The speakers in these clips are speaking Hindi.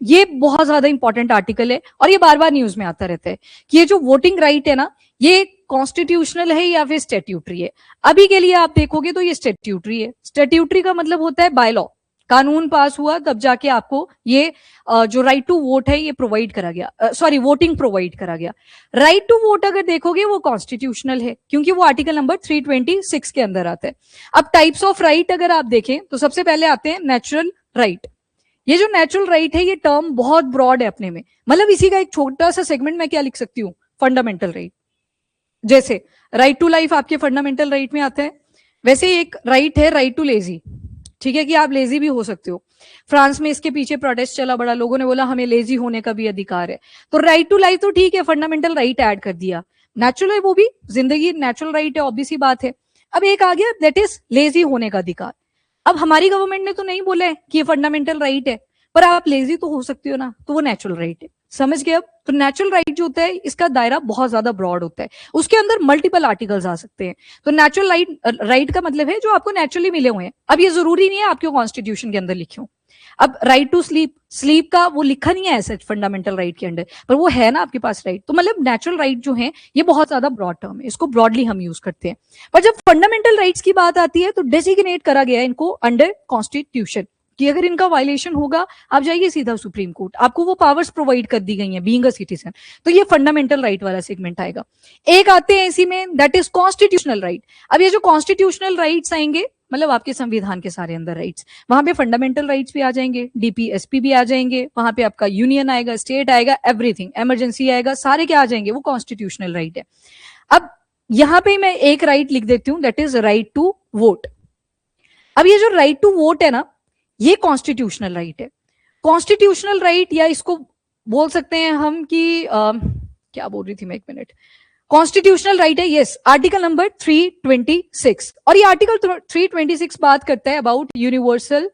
ये बहुत ज्यादा इंपॉर्टेंट आर्टिकल है और ये बार बार न्यूज में आता रहता है कि ये जो वोटिंग राइट है ना, ये कॉन्स्टिट्यूशनल है या फिर स्टैट्यूटरी है। अभी के लिए आप देखोगे तो ये स्टैट्यूटरी है। स्टैट्यूटरी का मतलब होता है बाय लॉ, कानून पास हुआ तब जाके आपको ये जो राइट टू वोट है ये प्रोवाइड करा गया, सॉरी वोटिंग प्रोवाइड करा गया। राइट टू वोट अगर देखोगे वो कॉन्स्टिट्यूशनल है क्योंकि वो आर्टिकल नंबर 326 के अंदर आता है। अब टाइप्स ऑफ राइट अगर आप देखें तो सबसे पहले आते हैं नेचुरल राइट। ये जो नेचुरल राइट है ये टर्म बहुत ब्रॉड है अपने में, मतलब इसी का एक छोटा सा सेगमेंट मैं क्या लिख सकती हूँ, फंडामेंटल राइट। जैसे राइट टू लाइफ आपके फंडामेंटल राइट में आता है, वैसे एक राइट है राइट टू लेजी, ठीक है कि आप लेजी भी हो सकते हो। फ्रांस में इसके पीछे प्रोटेस्ट चला बड़ा, लोगों ने बोला हमें लेजी होने का भी अधिकार है, तो राइट टू लाइफ तो ठीक है, फंडामेंटल राइट ऐड कर दिया। नेचुरल है वो भी, जिंदगी नेचुरल राइट है, ऑब्वियस ही बात है। अब एक आ गया दैट इज लेजी होने का अधिकार। अब हमारी गवर्नमेंट ने तो नहीं बोला है कि ये फंडामेंटल राइट है, पर आप लेजी तो हो सकते हो ना, तो वो नेचुरल राइट है। समझ गए? अब तो नेचुरल राइट जो होता है इसका दायरा बहुत ज्यादा ब्रॉड होता है, उसके अंदर मल्टीपल आर्टिकल्स आ सकते हैं। तो नेचुरल राइट का मतलब है जो आपको नेचुरली मिले हुए हैं। अब ये जरूरी नहीं है आपके कॉन्स्टिट्यूशन के अंदर लिखे हो। अब राइट टू स्लीप, स्लीप का वो लिखा नहीं है ऐसे फंडामेंटल राइट के अंडर, पर वो है ना आपके पास राइट। तो मतलब नेचुरल राइट जो है ये बहुत ज्यादा ब्रॉड टर्म है, इसको ब्रॉडली हम यूज करते हैं। पर जब फंडामेंटल राइट्स की बात आती है तो डेजिग्नेट करा गया है इनको अंडर कॉन्स्टिट्यूशन कि अगर इनका वायलेशन होगा आप जाइए सीधा सुप्रीम कोर्ट, आपको वो पावर्स प्रोवाइड कर दी गई हैं बीइंग अ सिटीजन। तो ये फंडामेंटल राइट वाला सेगमेंट आएगा। एक आते हैं इसी में दैट इज कॉन्स्टिट्यूशनल राइट। अब ये जो कॉन्स्टिट्यूशनल राइट्स आएंगे मतलब आपके संविधान के सारे अंदर राइट्स, वहां पे फंडामेंटल राइट्स भी आ जाएंगे, डीपीएसपी भी आ जाएंगे, वहां पे आपका यूनियन आएगा, स्टेट आएगा, एवरीथिंग, इमरजेंसी आएगा, सारे क्या आ जाएंगे, वो कॉन्स्टिट्यूशनल राइट है। अब यहां पे मैं एक राइट लिख देती हूं that is right to vote. अब ये जो राइट टू वोट है ना, ये कॉन्स्टिट्यूशनल राइट है। कॉन्स्टिट्यूशनल राइट या इसको बोल सकते हैं हम कि क्या बोल रही थी मैं, एक मिनट, कॉन्स्टिट्यूशनल राइट है, यस, आर्टिकल नंबर 326। और ये आर्टिकल 326 बात करता है अबाउट यूनिवर्सल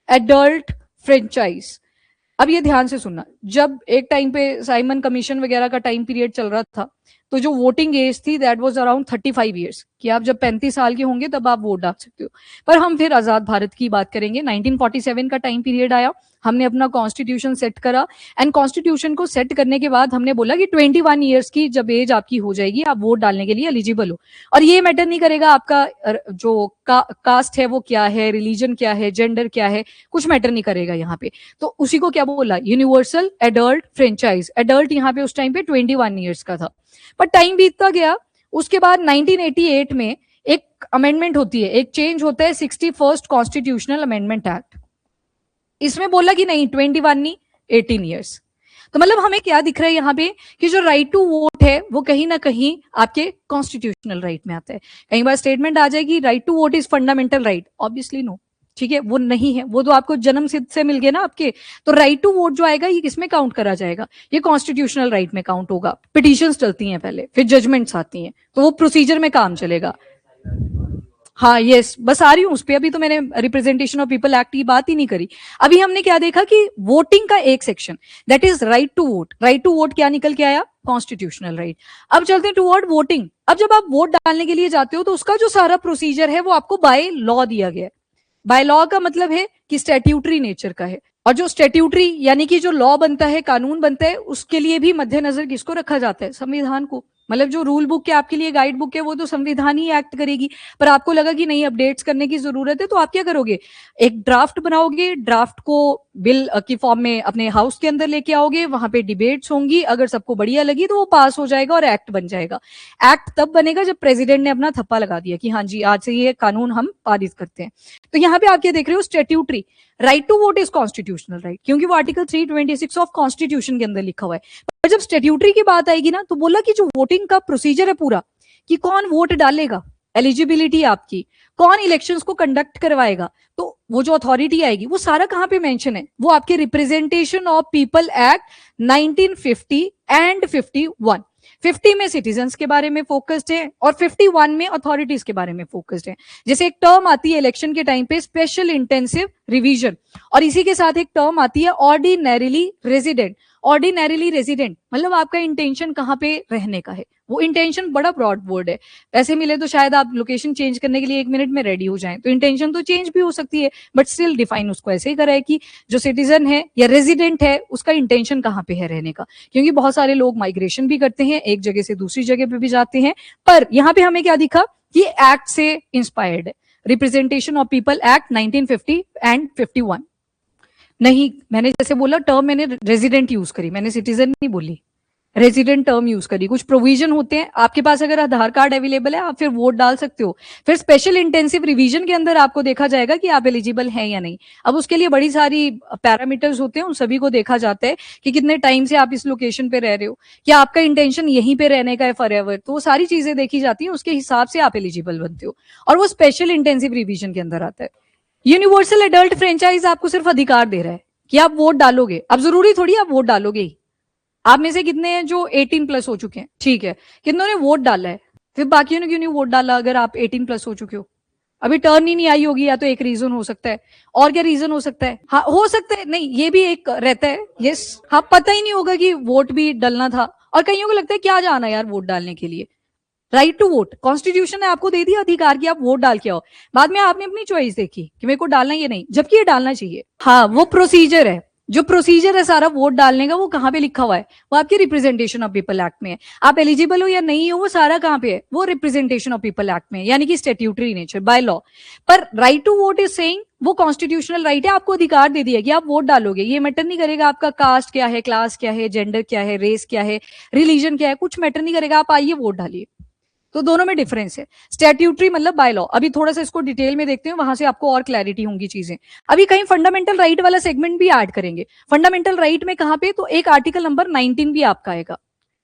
एडल्ट फ्रेंचाइज। अब ये ध्यान से सुनना, जब एक टाइम पे साइमन कमीशन वगैरह का टाइम पीरियड चल रहा था तो जो वोटिंग एज थी दैट वाज अराउंड 35 ईयर्स, कि आप जब 35 साल के होंगे तब आप वोट डाल सकते हो। पर हम फिर आजाद भारत की बात करेंगे। 1947 का टाइम पीरियड आया, हमने अपना कॉन्स्टिट्यूशन सेट करा एंड कॉन्स्टिट्यूशन को सेट करने के बाद हमने बोला कि 21 ईयर्स की जब एज आपकी हो जाएगी आप वोट डालने के लिए एलिजिबल हो। और ये मैटर नहीं करेगा आपका जो कास्ट है वो क्या है, रिलीजन क्या है, जेंडर क्या है, कुछ मैटर नहीं करेगा यहाँ पे। तो उसी को क्या बोला, यूनिवर्सल एडल्ट फ्रेंचाइज। एडल्ट यहाँ पे उस टाइम पे 21 ईयर्स का था। पर टाइम बीतता गया, उसके बाद 1988 में एक अमेंडमेंट होती है, एक चेंज होता है 61st कॉन्स्टिट्यूशनल अमेंडमेंट एक्ट। इसमें बोला कि नहीं 21 नहीं 18 ईयर्स। तो मतलब हमें क्या दिख रहा है यहाँ पे कि जो राइट टू वोट है वो कहीं ना कहीं आपके कॉन्स्टिट्यूशनल राइट में आता है। कई बार स्टेटमेंट आ जाएगी right to vote is fundamental right, obviously no, ठीक है, वो नहीं है, वो तो आपको जन्म सिद्ध से मिल गए ना आपके। तो राइट टू वोट जो आएगा ये किसमें काउंट करा जाएगा, ये कॉन्स्टिट्यूशनल राइट में काउंट होगा। पिटीशंस चलती हैं पहले, फिर जजमेंट्स आती हैं, तो वो प्रोसीजर में काम चलेगा। हाँ यस, बस आ रही हूँ उस पर। अभी तो मैंने रिप्रेजेंटेशन ऑफ पीपल एक्ट की बात ही नहीं करी। अभी हमने क्या देखा कि वोटिंग का एक section that is right to vote. Right to vote क्या निकल के आया, कॉन्स्टिट्यूशनल राइट। अब चलते हैं टूवर्ड वोटिंग। अब जब आप वोट डालने के लिए जाते हो तो उसका जो सारा प्रोसीजर है वो आपको बाय लॉ दिया गया है। बाय लॉ का मतलब है कि स्टैट्यूटरी नेचर का है। और जो स्टैट्यूटरी यानी कि जो लॉ बनता है, कानून बनता है, उसके लिए भी मद्देनजर किसको रखा जाता है, संविधान को। मतलब जो रूल बुक के आपके लिए गाइड बुक है वो तो संविधान ही एक्ट करेगी। पर आपको लगा कि नहीं अपडेट्स करने की जरूरत है, तो आप क्या करोगे, एक ड्राफ्ट बनाओगे, ड्राफ्ट को बिल की फॉर्म में अपने हाउस के अंदर लेके आओगे, वहां पे डिबेट्स होंगी, अगर सबको बढ़िया लगी तो वो पास हो जाएगा और एक्ट बन जाएगा। एक्ट तब बनेगा जब प्रेसिडेंट ने अपना थप्पा लगा दिया कि हाँ जी आज से ये कानून हम पारित करते हैं। तो यहाँ पे आप क्या देख रहे हो, statutory. Right to vote is constitutional right क्योंकि वो आर्टिकल 326 ऑफ कॉन्स्टिट्यूशन के अंदर लिखा हुआ है। पर जब स्टैट्यूटरी की बात आएगी ना तो बोला कि जो वोटिंग का प्रोसीजर है पूरा, कि कौन वोट डालेगा, एलिजिबिलिटी आपकी, कौन इलेक्शंस को कंडक्ट करवाएगा, तो वो जो अथॉरिटी आएगी वो सारा कहां पे मेंशन है, वो आपके representation of people act 1950 and 51। 50 में सिटीजन्स के बारे में फोकस्ड है और 51 में अथॉरिटीज के बारे में फोकस्ड है। जैसे एक टर्म आती है इलेक्शन के टाइम पे, स्पेशल इंटेंसिव रिवीजन, और इसी के साथ एक टर्म आती है ऑर्डिनरीली रेजिडेंट। ऑर्डिनरीली रेजिडेंट मतलब आपका इंटेंशन कहाँ पे रहने का है, वो इंटेंशन बड़ा ब्रॉड वर्ड है। पैसे मिले तो शायद आप लोकेशन चेंज करने के लिए 1 मिनट में रेडी हो जाएं, तो इंटेंशन तो चेंज भी हो सकती है, बट स्टिल डिफाइन उसको ऐसे ही करा है कि जो सिटीजन है या रेजिडेंट है उसका इंटेंशन कहाँ पे है रहने का। क्योंकि बहुत सारे लोग माइग्रेशन भी करते हैं, एक जगह से दूसरी जगह पे भी जाते हैं, पर यहाँ पे हमें क्या दिखा कि एक्ट से इंस्पायर्ड है, representation of people act 1950 and 51। नहीं, मैंने जैसे बोला टर्म मैंने रेजिडेंट यूज करी, मैंने सिटीजन नहीं बोली, रेजिडेंट टर्म यूज करी। कुछ प्रोविजन होते हैं, आपके पास अगर आधार कार्ड अवेलेबल है आप फिर वोट डाल सकते हो, फिर स्पेशल इंटेंसिव रिवीजन के अंदर आपको देखा जाएगा कि आप एलिजिबल हैं या नहीं। अब उसके लिए बड़ी सारी पैरामीटर्स होते हैं, उन सभी को देखा जाता है कि कितने टाइम से आप इस लोकेशन पे रह रहे हो, क्या आपका इंटेंशन यहीं पे रहने का है फॉरएवर, तो वो सारी चीजें देखी जाती है, उसके हिसाब से आप एलिजिबल बनते हो, और वो स्पेशल इंटेंसिव रिवीजन के अंदर आता है। यूनिवर्सल एडल्ट फ्रेंचाइज आपको सिर्फ अधिकार दे रहा है कि आप वोट डालोगे, अब जरूरी थोड़ी आप वोट डालोगे ही। आप में से कितने हैं जो 18+ हो चुके हैं, ठीक है, कितनों ने वोट डाला है, फिर बाकियों ने क्यों नहीं वोट डाला अगर आप 18+ हो चुके हो? अभी टर्न ही नहीं आई होगी, या तो एक रीजन हो सकता है, और क्या रीजन हो सकता है? हाँ हो सकता है, नहीं ये भी एक रहता है, यस, हाँ पता ही नहीं होगा कि वोट भी डालना था, और कईयों को लगता है क्या जाना यार वोट डालने के लिए। राइट टू वोट, कॉन्स्टिट्यूशन ने आपको दे दिया अधिकार कि आप वोट डाल के आओ, बाद में आपने अपनी चॉइस देखी कि मेरे को डालना ये नहीं, जबकि ये डालना चाहिए। हाँ वो प्रोसीजर है, जो प्रोसीजर है सारा वोट डालने का, वो कहाँ पे लिखा हुआ है? वो आपके रिप्रेजेंटेशन ऑफ पीपल एक्ट में है। आप एलिजिबल हो या नहीं हो वो सारा कहाँ पे है? वो रिप्रेजेंटेशन ऑफ पीपल एक्ट में है, यानी कि स्टैट्यूटरी नेचर बाय लॉ। पर right to vote is saying वो कॉन्स्टिट्यूशनल राइट है, आपको अधिकार दे दिया कि आप वोट डालोगे, ये मैटर नहीं करेगा आपका कास्ट क्या है, क्लास क्या है, जेंडर क्या है, रेस क्या है, रिलीजन क्या है, कुछ मैटर नहीं करेगा, आप आइए वोट डालिए। तो दोनों में डिफरेंस है। स्टैट्यूटरी मतलब बाय लॉ, अभी थोड़ा सा इसको डिटेल में देखते हैं, वहां से आपको और क्लैरिटी होंगी चीजें। अभी कहीं फंडामेंटल राइट वाला सेगमेंट भी ऐड करेंगे। फंडामेंटल राइट में कहां पे, तो एक आर्टिकल नंबर 19 भी आपका आएगा,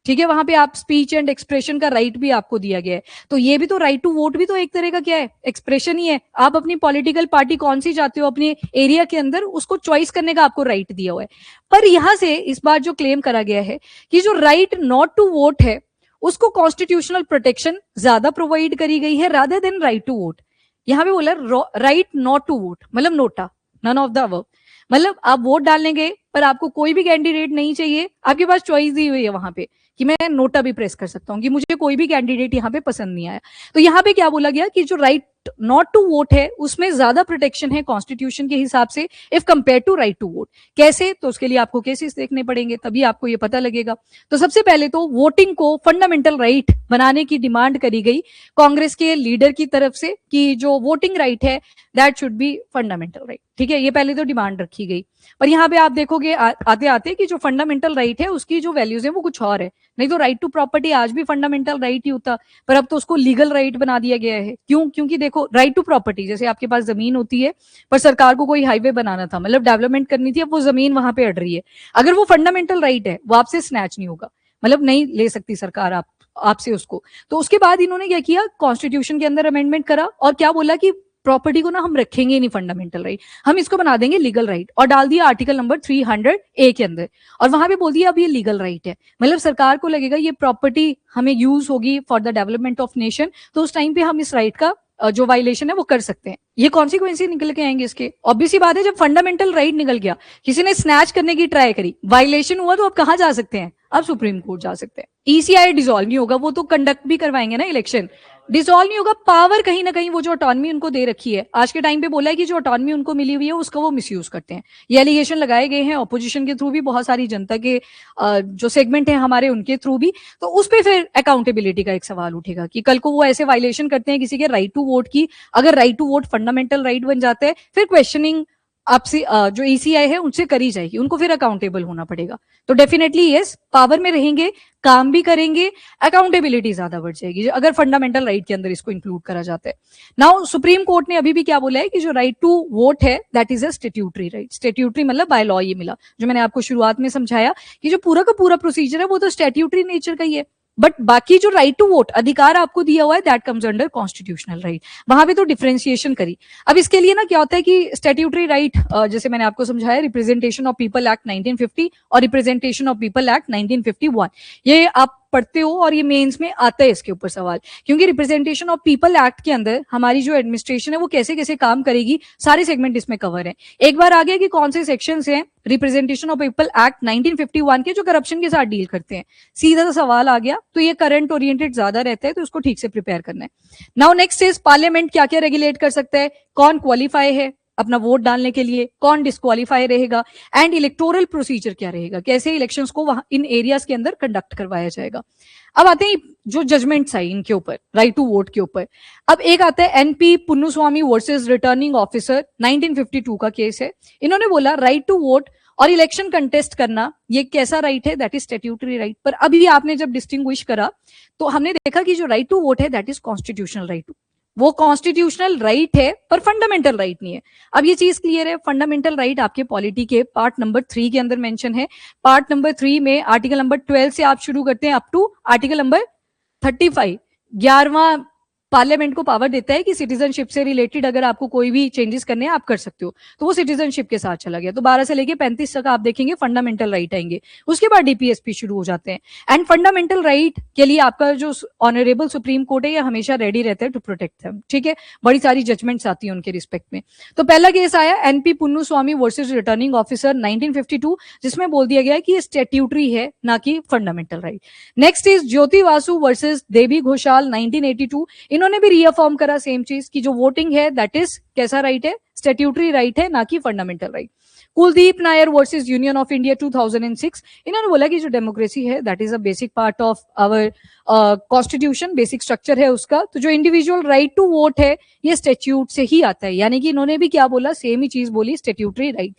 ठीक है, वहां पे आप स्पीच एंड एक्सप्रेशन का राइट भी आपको दिया गया है। तो ये भी तो राइट टू वोट भी तो एक तरह का क्या है, एक्सप्रेशन ही है। आप अपनी पॉलिटिकल पार्टी कौन सी चाहते हो अपने एरिया के अंदर, उसको चॉइस करने का आपको राइट दिया हुआ है। पर यहां से इस बार जो क्लेम करा गया है कि जो राइट नॉट टू वोट है उसको कॉन्स्टिट्यूशनल प्रोटेक्शन ज्यादा प्रोवाइड करी गई है rather than right to vote. यहां पे बोला राइट नॉट टू वोट मतलब NOTA, none of the above, मतलब आप वोट डालने गए पर आपको कोई भी कैंडिडेट नहीं चाहिए, आपके पास चॉइस दी हुई है वहां पे कि मैं नोटा भी प्रेस कर सकता हूं कि मुझे कोई भी कैंडिडेट यहाँ पे पसंद नहीं आया। तो यहाँ पे क्या बोला गया कि जो राइट नॉट टू वोट है उसमें ज्यादा प्रोटेक्शन है कॉन्स्टिट्यूशन के हिसाब से if compare to right to vote. कैसे, तो उसके लिए आपको केसेस देखने पड़ेंगे, तभी आपको ये पता लगेगा। तो सबसे पहले तो वोटिंग को फंडामेंटल राइट बनाने की डिमांड करी गई कांग्रेस के लीडर की तरफ से कि जो वोटिंग राइट है that should be fundamental right, ठीक है, ये पहले तो डिमांड रखी गई। पर यहाँ पे आप देखोगे आते आते कि जो फंडामेंटल राइट है उसकी जो वैल्यूज है वो कुछ और है। नहीं तो राइट टू प्रॉपर्टी आज भी फंडामेंटल राइट ही होता, पर अब तो उसको लीगल राइट बना दिया गया है। क्यों? क्योंकि देखो राइट टू प्रॉपर्टी, जैसे आपके पास जमीन होती है पर सरकार को कोई हाईवे बनाना था, मतलब डेवलपमेंट करनी थी, अब वो जमीन वहां पे अड़ रही है, अगर वो फंडामेंटल राइट है वो आपसे स्नैच नहीं होगा, मतलब नहीं ले सकती सरकार आपसे उसको। तो उसके बाद इन्होंने क्या किया, कॉन्स्टिट्यूशन के अंदर अमेंडमेंट करा और क्या बोला कि प्रॉपर्टी को ना हम रखेंगे नहीं फंडामेंटल राइट, हम इसको बना देंगे लीगल राइट, और डाल दिया आर्टिकल नंबर 300A के अंदर, और वहां पे बोल दिया अब ये लीगल राइट है। मतलब सरकार को लगेगा ये प्रॉपर्टी हमें यूज होगी for the development of nation, तो उस टाइम पे हम इस राइट का जो वायलेशन है वो कर सकते हैं। ये कॉन्सिक्वेंस निकल के आएंगे इसके। ऑब्वियस सी बात है, जब फंडामेंटल राइट निकल गया, किसी ने स्नैच करने की ट्राई करी, वायलेशन हुआ, तो अब कहां जा सकते हैं, अब सुप्रीम कोर्ट जा सकते हैं। ईसीआई डिसॉल्व नहीं होगा, वो तो कंडक्ट भी करवाएंगे ना इलेक्शन, डिसॉल्व नहीं होगा। पावर कहीं ना कहीं वो जो ऑटोनॉमी उनको दे रखी है, आज के टाइम पे बोला है कि जो ऑटोनॉमी उनको मिली हुई है उसका वो मिसयूज करते हैं। ये एलिगेशन लगाए गए हैं ऑपोजिशन के थ्रू भी, बहुत सारी जनता के जो सेगमेंट है हमारे उनके थ्रू भी। तो उस पर फिर अकाउंटेबिलिटी का एक सवाल उठेगा कि कल को वो ऐसे वायलेशन करते हैं किसी के राइट टू वोट की, अगर right to vote fundamental right बन जाता है, फिर क्वेश्चनिंग आपसे जो ईसीआई है उनसे करी जाएगी, उनको फिर अकाउंटेबल होना पड़ेगा। तो डेफिनेटली यस, पावर में रहेंगे, काम भी करेंगे, अकाउंटेबिलिटी ज्यादा बढ़ जाएगी अगर फंडामेंटल राइट के अंदर इसको इंक्लूड करा जाता है। नाउ सुप्रीम कोर्ट ने अभी भी क्या बोला है कि जो राइट टू वोट है that is a statutory right. Statutory मतलब बाय लॉ ये मिला, जो मैंने आपको शुरुआत में समझाया कि जो पूरा का पूरा प्रोसीजर है वो तो स्टैट्यूटरी नेचर का ही है, बट बाकी जो राइट टू वोट अधिकार आपको दिया हुआ है that comes under constitutional right. वहां पे तो डिफरेंशिएशन करी। अब इसके लिए ना क्या होता है कि स्टैट्यूटरी राइट जैसे मैंने आपको समझाया, रिप्रेजेंटेशन ऑफ पीपल एक्ट 1950 और रिप्रेजेंटेशन ऑफ पीपल एक्ट 1951, ये आप पढ़ते हो और ये मेंस में आता है इसके ऊपर सवाल, क्योंकि रिप्रेजेंटेशन ऑफ पीपल एक्ट के अंदर हमारी जो एडमिनिस्ट्रेशन है वो कैसे कैसे काम करेगी, सारे सेगमेंट इसमें कवर है। एक बार आ गया कि कौन से सेक्शंस हैं रिप्रेजेंटेशन ऑफ पीपल एक्ट 1951 के जो करप्शन के साथ डील करते हैं, सीधा सा सवाल आ गया, तो ये करंट ओरिएंटेड ज्यादा रहता है, तो उसको ठीक से प्रिपेयर करना है। नाउ नेक्स्ट इज पार्लियामेंट क्या क्या रेगुलेट कर सकता है, कौन क्वालिफाई है अपना वोट डालने के लिए, कौन डिस्क्वालीफाई रहेगा, एंड इलेक्टोरल प्रोसीजर क्या रहेगा, कैसे इलेक्शंस को वहां इन एरियाज के अंदर कंडक्ट करवाया जाएगा। अब आते हैं जो जजमेंट्स आई इनके ऊपर, राइट टू वोट के ऊपर। अब एक आता है एनपी पुन्नुस्वामी वर्सेस रिटर्निंग ऑफिसर, 1952 का केस है। इन्होंने बोला राइट टू वोट और इलेक्शन कंटेस्ट करना ये कैसा राइट है, दैट इज स्टैट्यूटरी राइट। पर अभी आपने जब डिस्टिंग्विश करा तो हमने देखा कि जो राइट टू वोट है दैट इज कॉन्स्टिट्यूशनल राइट। वो कॉन्स्टिट्यूशनल राइट है पर फंडामेंटल राइट नहीं है। अब ये चीज क्लियर है, फंडामेंटल राइट आपके पॉलिटी के पार्ट नंबर 3 के अंदर मेंशन है। पार्ट नंबर 3 में आर्टिकल नंबर 12 से आप शुरू करते हैं अप टू आर्टिकल नंबर 35, 11वां पार्लियामेंट को पावर देता है कि सिटीजनशिप से रिलेटेड अगर आपको कोई भी चेंजेस करने हैं आप कर सकते हो, तो वो सिटीजनशिप के साथ चला गया। तो 12 से लेके 35 तक आप देखेंगे फंडामेंटल राइट आएंगे, उसके बाद डीपीएसपी शुरू हो जाते हैं। एंड फंडामेंटल राइट के लिए आपका जो ऑनरेबल सुप्रीम कोर्ट है ये हमेशा रेडी रहता है टू प्रोटेक्ट देम, ठीक है, बड़ी सारी जजमेंट्स आती है उनके रिस्पेक्ट में। तो पहला केस आया एनपी पुन्नुस्वामी वर्सेस रिटर्निंग ऑफिसर 1952, जिसमें बोल दिया गया कि ये स्टैट्यूटरी है ना कि fundamental right. Next is Jyoti Basu versus Devi Ghoshal 1982, इन्होंने भी रीअफर्म करा सेम चीज कि जो वोटिंग है दैट इज कैसा राइट है, स्टैट्यूटरी राइट है ना कि fundamental right. Kuldip Nayar versus union of India 2006, इन्होंने बोला कि जो डेमोक्रेसी है that is a basic part of our constitution, basic structure है उसका, तो जो इंडिविजुअल राइट टू वोट है ये स्टैट्यूट से ही आता है। यानी कि इन्होंने भी क्या बोला, सेम ही चीज बोली, स्टैट्यूटरी राइट।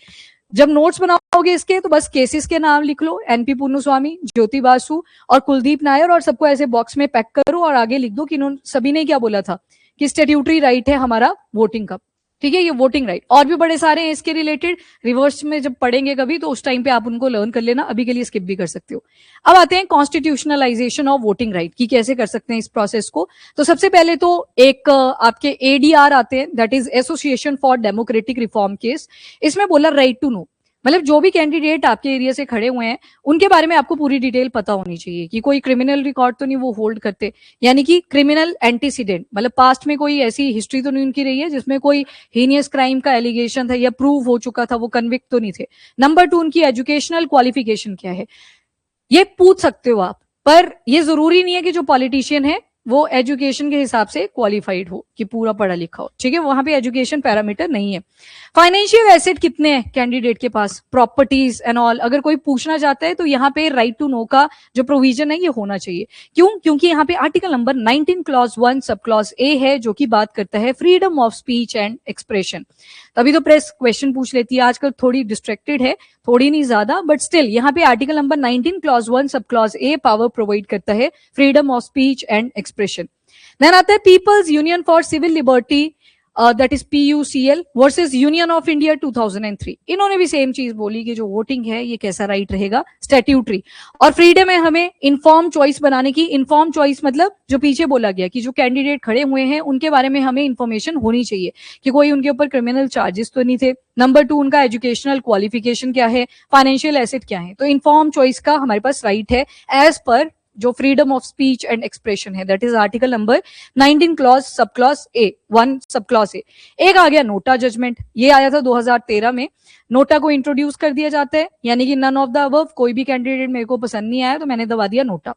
जब नोट्स बनाओगे इसके तो बस केसेस के नाम लिख लो, एनपी पुन्नुस्वामी, ज्योति बासु और कुलदीप नायर, और सबको ऐसे बॉक्स में पैक करो और आगे लिख दो कि इन्होंने सभी ने क्या बोला था कि स्टैट्यूटरी राइट है हमारा वोटिंग का, ठीक है, ये वोटिंग राइट। और भी बड़े सारे हैं इसके रिलेटेड, रिवर्स में जब पढ़ेंगे कभी तो उस टाइम पे आप उनको लर्न कर लेना, अभी के लिए स्किप भी कर सकते हो। अब आते हैं कॉन्स्टिट्यूशनलाइजेशन ऑफ वोटिंग राइट की, कैसे कर सकते हैं इस प्रोसेस को। तो सबसे पहले तो एक आपके एडीआर आते हैं, that is association for democratic reform case. इसमें बोला राइट टू नो, मतलब जो भी कैंडिडेट आपके एरिया से खड़े हुए हैं उनके बारे में आपको पूरी डिटेल पता होनी चाहिए कि कोई क्रिमिनल रिकॉर्ड तो नहीं वो होल्ड करते, यानी कि क्रिमिनल एंटीसीडेंट, मतलब पास्ट में कोई ऐसी हिस्ट्री तो नहीं उनकी रही है जिसमें कोई हीनियस क्राइम का एलिगेशन था या प्रूव हो चुका था, वो कन्विक्ट तो नहीं थे। नंबर 2, उनकी एजुकेशनल क्वालिफिकेशन क्या है, ये पूछ सकते हो आप, पर ये जरूरी नहीं है कि जो पॉलिटिशियन है वो एजुकेशन के हिसाब से क्वालिफाइड हो, कि पूरा पढ़ा लिखा हो, ठीक है, वहां पे एजुकेशन पैरामीटर नहीं है। फाइनेंशियल एसेट कितने हैं कैंडिडेट के पास, प्रॉपर्टीज एंड ऑल, अगर कोई पूछना चाहता है तो यहाँ पे राइट टू नो का जो प्रोविजन है ये होना चाहिए। क्यों? क्योंकि यहाँ पे article number 19 clause 1 sub clause ए है जो कि बात करता है freedom of speech and expression. तभी तो प्रेस क्वेश्चन पूछ लेती है, आजकल थोड़ी डिस्ट्रैक्टेड है, थोड़ी नहीं ज्यादा, बट स्टिल यहाँ पे article number 19 clause 1 sub clause ए पावर प्रोवाइड करता है freedom of speech and expression. Then आता है peoples union for civil liberty, that is PUCL versus union of India 2003। इन्होंने भी सेम चीज बोली कि जो वोटिंग है ये कैसा राइट रहेगा, स्टैट्यूटरी। और फ्रीडम है हमें इन्फॉर्म चॉइस बनाने की। इन्फॉर्म चॉइस मतलब जो पीछे बोला गया कि जो कैंडिडेट खड़े हुए हैं उनके बारे में हमें इंफॉर्मेशन होनी चाहिए कि कोई उनके ऊपर क्रिमिनल चार्जेस तो नहीं थे। नंबर 2, उनका एजुकेशनल क्वालिफिकेशन क्या है, फाइनेंशियल एसेट क्या है। तो इन्फॉर्म चॉइस का हमारे पास राइट है एज पर जो freedom of speech and expression है, that is article number 19 clause sub clause A 1 sub clause ए। एक आ गया नोटा जजमेंट, ये आया था 2013 में। नोटा को इंट्रोड्यूस कर दिया जाता है, यानी कि नन ऑफ द अबव, कोई भी कैंडिडेट मेरे को पसंद नहीं आया तो मैंने दबा दिया नोटा।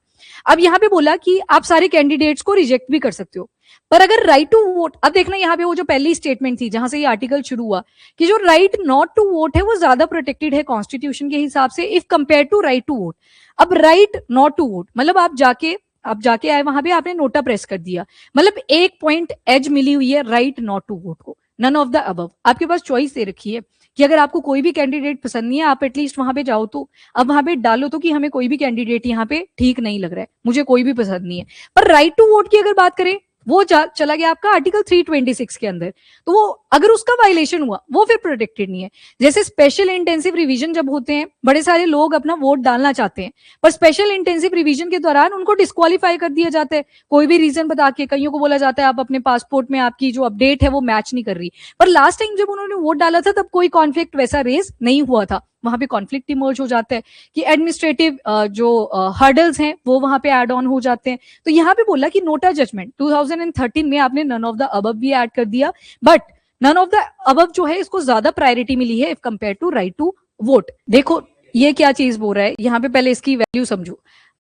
अब यहाँ पे बोला कि आप सारे कैंडिडेट्स को रिजेक्ट भी कर सकते हो, पर अगर राइट टू वोट, अब देखना यहाँ पे वो जो पहली स्टेटमेंट थी जहां से ये आर्टिकल शुरू हुआ कि जो राइट नॉट टू वोट है वो ज्यादा प्रोटेक्टेड है कॉन्स्टिट्यूशन के हिसाब से if compare to right to vote. अब राइट नॉट टू वोट मतलब आप जाके आए वहां पे, आपने नोटा प्रेस कर दिया, मतलब एक पॉइंट एज मिली हुई है राइट नॉट टू वोट को, नन ऑफ द अबव। आपके पास चॉइस दे रखी है कि अगर आपको कोई भी कैंडिडेट पसंद नहीं है आप एटलीस्ट वहां पे जाओ, तो अब वहां पे डालो तो कि हमें कोई भी कैंडिडेट यहाँ पे ठीक नहीं लग रहा है, मुझे कोई भी पसंद नहीं है। पर राइट टू वोट की अगर बात करें वो चला गया आपका आर्टिकल 326 के अंदर, तो वो अगर उसका वायलेशन हुआ वो फिर प्रोटेक्टेड नहीं है। जैसे स्पेशल इंटेंसिव रिवीजन जब होते हैं, बड़े सारे लोग अपना वोट डालना चाहते हैं पर स्पेशल इंटेंसिव रिवीजन के दौरान उनको डिस्क्वालीफाई कर दिया जाता है, कोई भी रीजन बता के। कईयों को बोला जाता है आप अपने पासपोर्ट में आपकी जो अपडेट है वो मैच नहीं कर रही, पर लास्ट टाइम जब उन्होंने वोट डाला था तब कोई कॉन्फ्लिक्ट वैसा रेज नहीं हुआ था, वहां पे कॉन्फ्लिक्ट इमर्ज हो जाता है कि एडमिनिस्ट्रेटिव जो हर्डल्स हैं वो वहां पे ऐड ऑन हो जाते हैं। तो यहाँ पे बोला कि नोटा जजमेंट 2013 में आपने नन ऑफ द अबव भी ऐड कर दिया, but none of the above जो है इसको ज्यादा प्रायोरिटी मिली है if compare to right to vote. देखो ये क्या चीज बोल रहा है यहाँ पे, पहले इसकी वैल्यू समझो।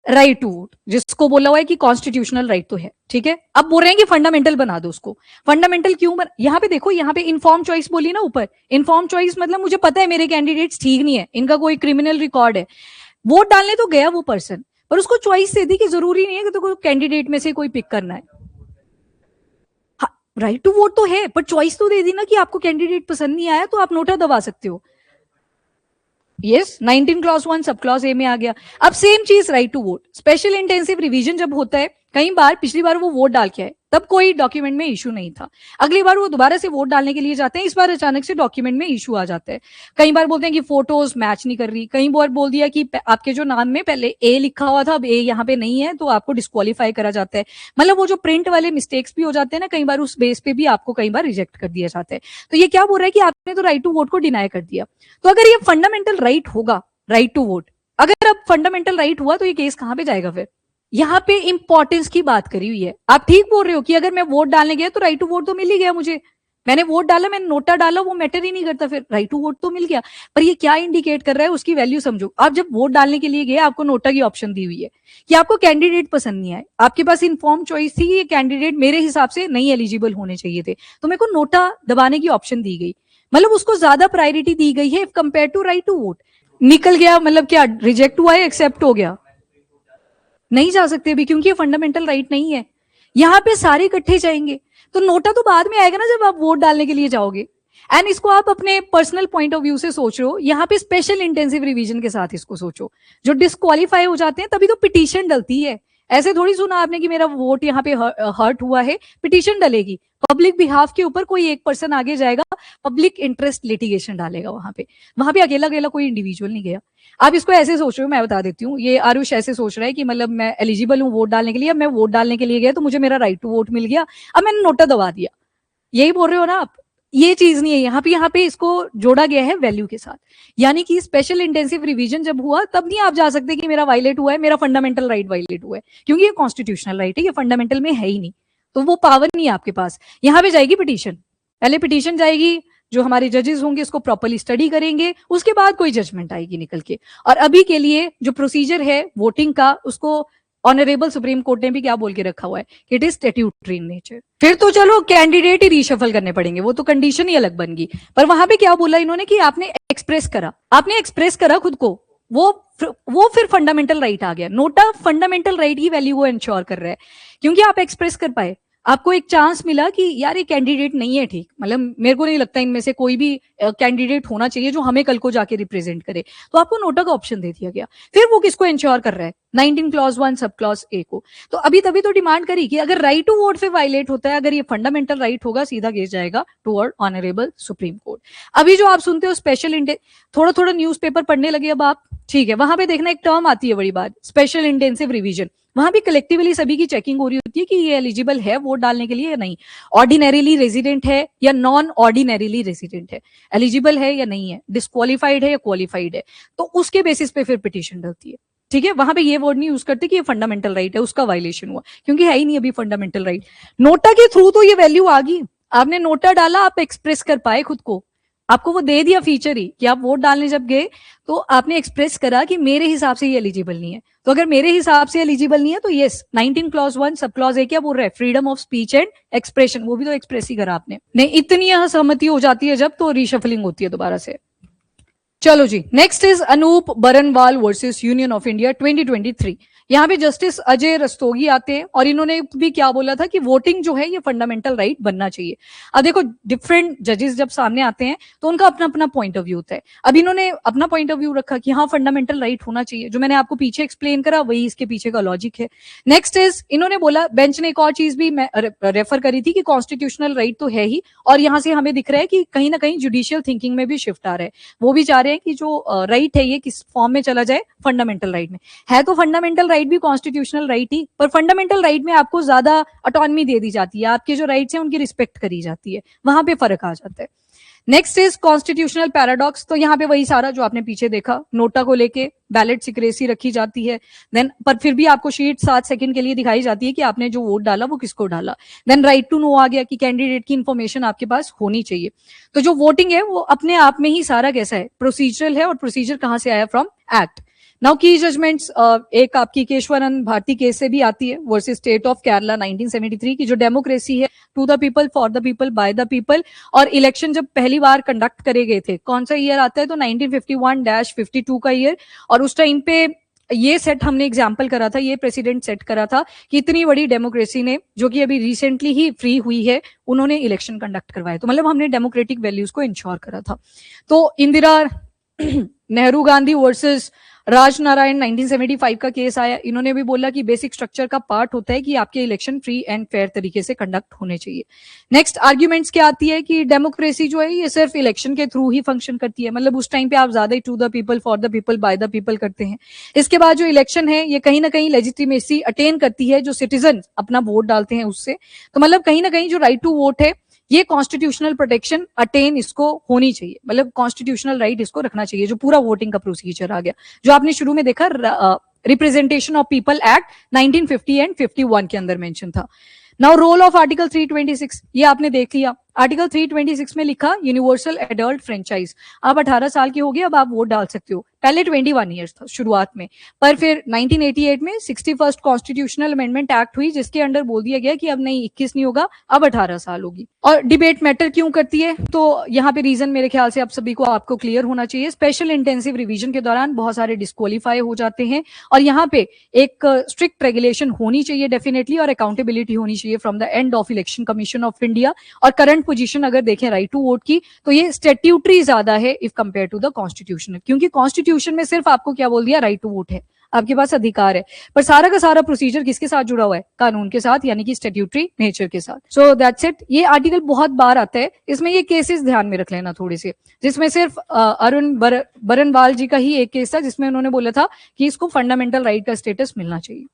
राइट टू वोट जिसको बोला हुआ है कि कॉन्स्टिट्यूशनल राइट तो है, ठीक है, अब बोल रहे हैं कि फंडामेंटल बना दो उसको। फंडामेंटल क्यों यहाँ पे देखो, यहाँ पे इन्फॉर्म चॉइस बोली ना ऊपर, इन्फॉर्म चॉइस मतलब मुझे पता है मेरे कैंडिडेट्स ठीक नहीं है, इनका कोई क्रिमिनल रिकॉर्ड है, वोट डालने तो गया वो पर्सन, पर उसको चॉइस दे दी कि जरूरी नहीं है कि तो कैंडिडेट में से कोई पिक करना है। राइट टू वोट तो है, पर चॉइस तो दे दी ना कि आपको कैंडिडेट पसंद नहीं आया तो आप नोटा दबा सकते हो। यस, 19 क्लॉज 1 सब क्लॉज ए में आ गया। अब सेम चीज right to vote, special intensive revision जब होता है, कई बार पिछली बार वो वोट डाल के आए तब कोई डॉक्यूमेंट में इशू नहीं था, अगली बार वो दोबारा से वोट डालने के लिए जाते हैं, इस बार अचानक से डॉक्यूमेंट में इशू आ जाता है। कई बार बोलते हैं कि फोटोज मैच नहीं कर रही, कई बार बोल दिया कि आपके जो नाम में पहले ए लिखा हुआ था अब ए यहाँ पे नहीं है तो आपको डिस्क्वालीफाई करा जाता है। मतलब वो जो प्रिंट वाले मिस्टेक्स भी हो जाते हैं ना, कई बार उस बेस पे भी आपको कई बार रिजेक्ट कर दिया जाता है। तो ये क्या बोल रहा है कि आपने तो राइट टू वोट को डिनाई कर दिया। तो अगर ये फंडामेंटल राइट होगा, राइट टू वोट, अगर अब फंडामेंटल राइट हुआ तो ये केस कहां पे जाएगा फिर? यहाँ पे इंपॉर्टेंस की बात करी हुई है। आप ठीक बोल रहे हो कि अगर मैं वोट डालने गया तो राइट टू वोट तो मिल ही गया मुझे, मैंने वोट डाला, मैंने नोटा डाला, वो मैटर ही नहीं करता, फिर राइट टू वोट तो मिल गया। पर ये क्या इंडिकेट कर रहा है उसकी वैल्यू समझो। आप जब वोट डालने के लिए गए आपको नोटा की ऑप्शन दी हुई है कि आपको कैंडिडेट पसंद नहीं आए, आपके पास इन्फॉर्म चॉइस थी, ये कैंडिडेट मेरे हिसाब से नहीं एलिजिबल होने चाहिए थे, तो मेरे को नोटा दबाने की ऑप्शन दी गई, मतलब उसको ज्यादा प्रायोरिटी दी गई है compare to right to vote. निकल गया मतलब क्या रिजेक्ट हुआ है, एक्सेप्ट हो गया? नहीं जा सकते अभी, क्योंकि ये फंडामेंटल राइट नहीं है। यहाँ पे सारे इकट्ठे जाएंगे, तो नोटा तो बाद में आएगा ना जब आप वोट डालने के लिए जाओगे। एंड इसको आप अपने पर्सनल पॉइंट ऑफ व्यू से सोच रहे हो, यहाँ पे स्पेशल इंटेंसिव रिवीजन के साथ इसको सोचो। जो डिस्क्वालीफाई हो जाते हैं तभी तो पिटीशन डलती है, ऐसे थोड़ी सुना आपने कि मेरा वोट यहाँ पे हर्ट हुआ है, पिटीशन डलेगी, पब्लिक बिहाफ के ऊपर कोई एक पर्सन आगे जाएगा, पब्लिक इंटरेस्ट लिटिगेशन डालेगा वहां पे अकेला अकेला कोई इंडिविजुअल नहीं गया। आप इसको ऐसे सोच रहे हो, मैं बता देती हूँ, ये आरुष ऐसे सोच रहा है कि मतलब मैं एलिजिबल हूँ वोट डालने के लिए, अब मैं वोट डालने के लिए गया तो मुझे मेरा राइट टू वोट मिल गया, अब मैंने नोटा दबा दिया, यही बोल रहे हो ना आप? ये चीज नहीं है यहाँ पे इसको जोड़ा गया है वैल्यू के साथ। यानी कि स्पेशल इंटेंसिव रिवीजन जब हुआ तब नहीं आप जा सकते कि मेरा वायलेट हुआ है, मेरा फंडामेंटल राइट वायलेट हुआ है, क्योंकि ये कॉन्स्टिट्यूशनल राइट है, ये फंडामेंटल में है ही नहीं, तो वो पावर नहीं है आपके पास। यहाँ पे जाएगी पिटीशन, पहले पिटीशन जाएगी, जो हमारे जजेस होंगे इसको प्रॉपर्ली स्टडी करेंगे, उसके बाद कोई जजमेंट आएगी निकल के। और अभी के लिए जो प्रोसीजर है वोटिंग का, उसको ऑनरेबल सुप्रीम कोर्ट ने भी क्या बोल के रखा हुआ है कि it is statutory in nature. फिर तो चलो कैंडिडेट ही रीशफल करने पड़ेंगे, वो तो कंडीशन ही अलग बन गई, पर वहां पे क्या बोला इन्होंने कि आपने एक्सप्रेस करा खुद को, वो फिर फंडामेंटल राइट आ गया। नोटा फंडामेंटल राइट की वैल्यू को इंश्योर कर रहा है, क्योंकि आप एक्सप्रेस कर पाए, आपको एक चांस मिला कि यार ये कैंडिडेट नहीं है ठीक, मतलब मेरे को नहीं लगता इनमें से कोई भी कैंडिडेट होना चाहिए जो हमें कल को जाके रिप्रेजेंट करे, तो आपको नोटा का ऑप्शन दे दिया गया। फिर वो किसको इंश्योर कर रहा है? 19 क्लॉज 1 सब क्लॉज ए को। तो अभी तभी तो डिमांड करी कि अगर राइट टू वोट पे वायलेट होता है, अगर ये फंडामेंटल राइट होगा, सीधा केस जाएगा टुवर्ड ऑनरेबल सुप्रीम कोर्ट। अभी जो आप सुनते हो स्पेशल थोड़ा थोड़ा न्यूज़पेपर पढ़ने लगे अब आप, ठीक है, वहां पे देखना एक टर्म आती है बड़ी बात, स्पेशल इंटेंसिव रिवीजन। वहां भी कलेक्टिवली सभी की चेकिंग हो रही होती है कि ये एलिजिबल है वोट डालने के लिए या नहीं, ऑर्डिनरीली रेजिडेंट है या नॉन ऑर्डिनरीली रेजिडेंट है, एलिजिबल है या नहीं है, डिस्क्वालीफाइड है या क्वालिफाइड है, तो उसके बेसिस पे फिर पिटीशन डलती है। ठीक है, वहां पे ये वर्ड नहीं यूज करते कि ये फंडामेंटल राइट है, उसका वायलेशन हुआ, क्योंकि है ही नहीं अभी फंडामेंटल राइट। नोटा के थ्रू तो ये वैल्यू आ गई, आपने नोटा डाला, आप एक्सप्रेस कर पाए खुद को, आपको वो दे दिया फीचर ही कि आप वोट डालने जब गए तो आपने एक्सप्रेस करा कि मेरे हिसाब से ये एलिजिबल नहीं है। तो अगर मेरे हिसाब से एलिजिबल नहीं है तो यस, 19 क्लॉज 1 सब क्लॉज ए क्या बोल रहा है? Freedom of speech and expression, वो भी तो एक्सप्रेस ही करा आपने। नहीं, इतनी असहमति हो जाती है जब, तो रीशफलिंग होती है दोबारा से। चलो जी, next is Anoop Barnwal versus union of India 2023। यहाँ पे जस्टिस अजय रस्तोगी आते हैं और इन्होंने भी क्या बोला था कि वोटिंग जो है ये फंडामेंटल राइट बनना चाहिए। अब देखो डिफरेंट जजेस जब सामने आते हैं तो उनका अपना अपना पॉइंट ऑफ व्यू होता है। अब इन्होंने अपना पॉइंट ऑफ व्यू रखा कि हाँ फंडामेंटल राइट होना चाहिए, जो मैंने आपको पीछे एक्सप्लेन करा वही इसके पीछे का लॉजिक है। नेक्स्ट इज इन्होंने बोला, बेंच ने एक और चीज भी रेफर करी थी कि कॉन्स्टिट्यूशनल राइट तो है ही, और यहाँ से हमें दिख रहा है कि कहीं ना कहीं जुडिशियल थिंकिंग में भी शिफ्ट आ रहा है। वो भी चाह रहे हैं कि जो राइट है ये किस फॉर्म में चला जाए, फंडामेंटल राइट में। है तो फंडामेंटल राइट भी कॉन्स्टिट्यूशनल राइट ही, पर फंडामेंटल राइट में आपको ज्यादा ऑटोनॉमी दे दी जाती है, आपके जो राइट्स हैं उनकी रिस्पेक्ट करी जाती है, वहां पे फर्क आ जाता है। Next is constitutional paradox. तो यहाँ पे वही सारा जो आपने पीछे देखा, नोटा को लेके बैलेट सिक्रेसी रखी जाती है, देन पर फिर भी आपको शीट 7 सेकंड के लिए दिखाई जाती है कि आपने जो वोट डाला वो किसको डाला। देन राइट टू नो आ गया कि कैंडिडेट की इंफॉर्मेशन आपके पास होनी चाहिए। तो जो वोटिंग है वो अपने आप में ही सारा कैसा है, प्रोसीजरल है, और प्रोसीजर कहां से आया, फ्रॉम एक्ट। नाउ की जजमेंट्स, एक आपकी केशवानंद भारती केस से भी आती है वर्सेस स्टेट ऑफ केरला 1973 की, जो डेमोक्रेसी है, to the people, for the people, by the people. और इलेक्शन जब पहली बार कंडक्ट करे गए थे, कौन सा ईयर आता है, तो 1951-52 का ईयर। और उस टाइम पे ये सेट हमने एग्जाम्पल करा था, ये प्रेसिडेंट सेट करा था कि इतनी बड़ी डेमोक्रेसी ने, जो कि अभी रिसेंटली ही फ्री हुई है, उन्होंने इलेक्शन कंडक्ट करवाए। तो मतलब हमने डेमोक्रेटिक वैल्यूज को इंश्योर करा था। तो इंदिरा नेहरू गांधी वर्सेस राजनारायण 1975 का केस आया। इन्होंने भी बोला कि बेसिक स्ट्रक्चर का पार्ट होता है कि आपके इलेक्शन फ्री एंड फेयर तरीके से कंडक्ट होने चाहिए। नेक्स्ट आर्ग्यूमेंट्स क्या आती है कि डेमोक्रेसी जो है ये सिर्फ इलेक्शन के थ्रू ही फंक्शन करती है, मतलब उस टाइम पे आप ज्यादा ही to the people, for the people, by the people करते हैं। इसके बाद जो इलेक्शन है ये कहीं ना कहीं लेजिटिमेसी अटेन करती है, जो सिटीजन अपना वोट डालते हैं उससे। तो मतलब कहीं ना कहीं जो राइट टू वोट है ये कॉन्स्टिट्यूशनल प्रोटेक्शन अटेन इसको होनी चाहिए, मतलब कॉन्स्टिट्यूशनल राइट इसको रखना चाहिए, जो पूरा वोटिंग का प्रोसीजर आ गया, जो आपने शुरू में देखा representation of people act 1950 and 51 के अंदर मेंशन था। नाउ रोल ऑफ आर्टिकल 326 ये आपने देख लिया। आर्टिकल 326 में लिखा यूनिवर्सल एडल्ट फ्रेंचाइज। आप 18 साल के हो गए, अब आप वोट डाल सकते हो। पहले 21 ईयर्स था शुरुआत में, पर फिर 1988 में 61st कॉन्स्टिट्यूशनल अमेंडमेंट एक्ट हुई, जिसके अंडर बोल दिया गया कि अब नहीं 21 नहीं होगा, अब 18 साल होगी। और डिबेट मैटर क्यों करती है, तो यहाँ पे रीजन मेरे ख्याल से आप सभी को आपको क्लियर होना चाहिए। स्पेशल इंटेंसिव रिवीजन के दौरान बहुत सारे डिस्क्वालीफाई हो जाते हैं, और यहाँ पे एक स्ट्रिक्ट रेगुलेशन होनी चाहिए डेफिनेटली, और अकाउंटेबिलिटी होनी चाहिए from the end of election commission of India. और करंट पोजीशन अगर देखें राइट टू वोट की, तो ये स्टैट्यूटरी ज्यादा है if compare to the constitutional, क्योंकि कॉन्स्टिट्यूशन में सिर्फ आपको क्या बोल दिया, राइट टू वोट है, आपके पास अधिकार है, पर सारा का सारा प्रोसीजर किसके साथ जुड़ा हुआ है, कानून के साथ, यानी कि स्टैट्यूटरी नेचर के साथ। So that's it. ये आर्टिकल बहुत बार आता है, इसमें ये केसेस ध्यान में रख लेना थोड़े से, जिसमें सिर्फ अरुण बरनवाल जी का ही एक केस था जिसमें उन्होंने बोला था कि इसको फंडामेंटल राइट का स्टेटस मिलना चाहिए।